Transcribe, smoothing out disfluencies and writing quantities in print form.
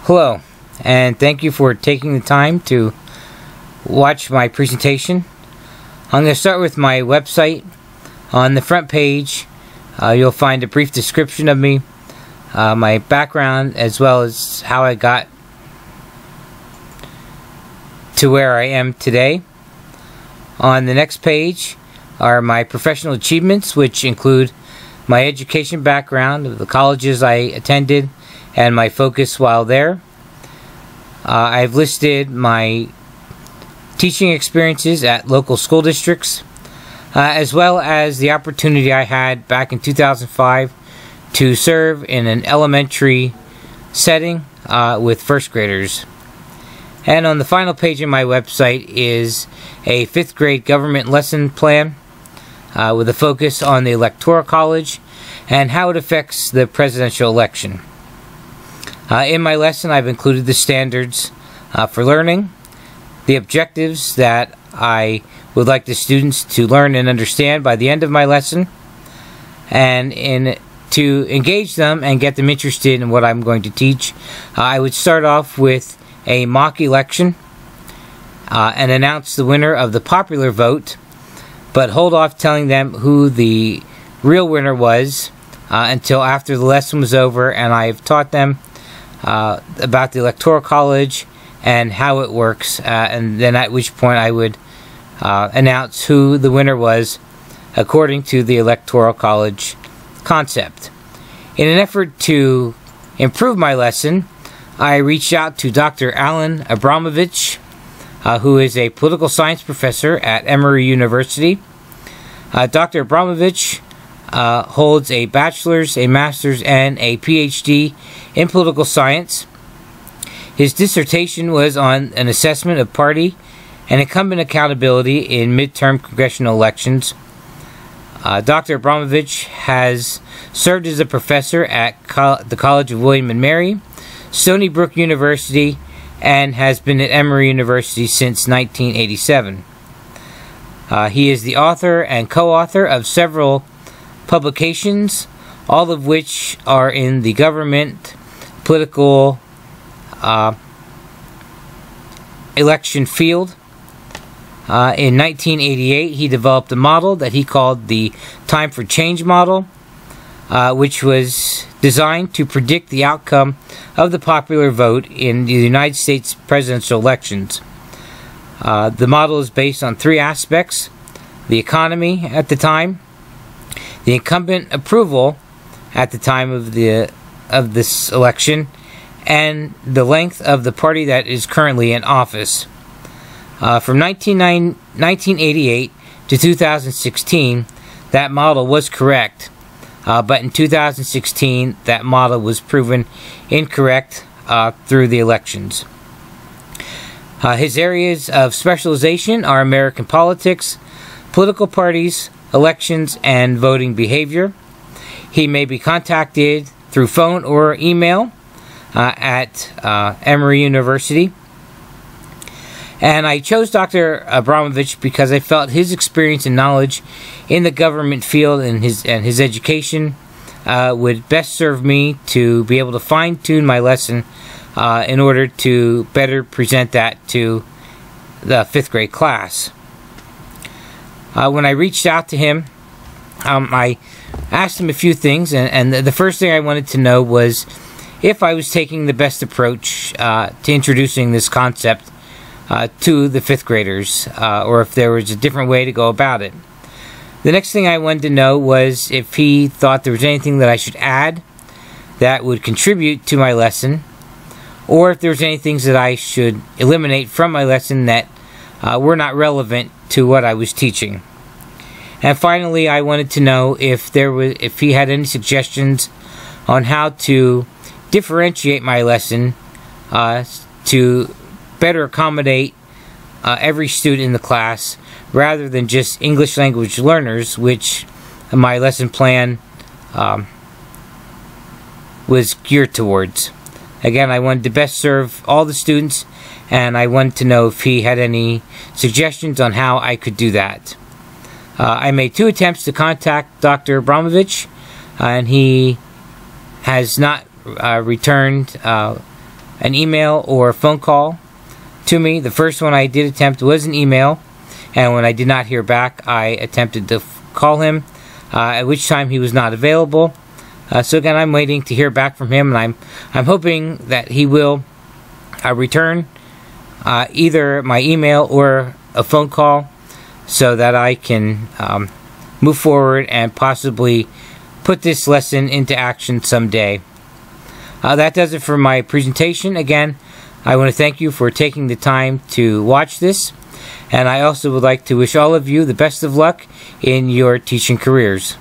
Hello, and thank you for taking the time to watch my presentation. I'm going to start with my website. On the front page, you'll find a brief description of me, my background, as well as how I got to where I am today. On the next page are my professional achievements, which include my education background of the colleges I attended and my focus while there. I've listed my teaching experiences at local school districts, as well as the opportunity I had back in 2005 to serve in an elementary setting with first graders. And on the final page of my website is a 5th grade government lesson plan with a focus on the Electoral College and how it affects the presidential election. In my lesson, I've included the standards for learning, the objectives that I would like the students to learn and understand by the end of my lesson, and to engage them and get them interested in what I'm going to teach, I would start off with a mock election and announce the winner of the popular vote, but hold off telling them who the real winner was until after the lesson was over and I've taught them about the Electoral College and how it works, and then at which point I would announce who the winner was according to the Electoral College concept. In an effort to improve my lesson, I reached out to Dr. Alan Abramovich, who is a political science professor at Emory University. Dr. Abramovich holds a bachelor's, a master's, and a PhD in political science. His dissertation was on an assessment of party and incumbent accountability in midterm congressional elections. Dr. Abramovich has served as a professor at the College of William & Mary, Stony Brook University, and has been at Emory University since 1987. He is the author and co-author of several publications, all of which are in the government, political, election field. In 1988, he developed a model that he called the Time for Change model, which was designed to predict the outcome of the popular vote in the United States presidential elections. The model is based on 3 aspects: the economy at the time, the incumbent approval at the time of this election, and the length of the party that is currently in office. From 1988 to 2016, that model was correct, but in 2016, that model was proven incorrect through the elections. His areas of specialization are American politics, political parties, elections, and voting behavior. He may be contacted through phone or email at Emory University. And I chose Dr. Abramovich because I felt his experience and knowledge in the government field and his education would best serve me to be able to fine-tune my lesson in order to better present that to the 5th grade class. When I reached out to him, I asked him a few things, and the first thing I wanted to know was if I was taking the best approach to introducing this concept to the 5th graders, or if there was a different way to go about it. The next thing I wanted to know was if he thought there was anything that I should add that would contribute to my lesson, or if there was any things that I should eliminate from my lesson that were not relevant to what I was teaching. And finally, I wanted to know if he had any suggestions on how to differentiate my lesson to better accommodate every student in the class, rather than just English language learners, which my lesson plan was geared towards. Again, I wanted to best serve all the students, and I wanted to know if he had any suggestions on how I could do that. I made 2 attempts to contact Dr. Abramovich, and he has not returned an email or a phone call to me. The first one I did attempt was an email, and when I did not hear back, I attempted to call him, at which time he was not available. So again, I'm waiting to hear back from him, and I'm hoping that he will return either my email or a phone call, so that I can move forward and possibly put this lesson into action someday. That does it for my presentation. Again, I want to thank you for taking the time to watch this, and I also would like to wish all of you the best of luck in your teaching careers.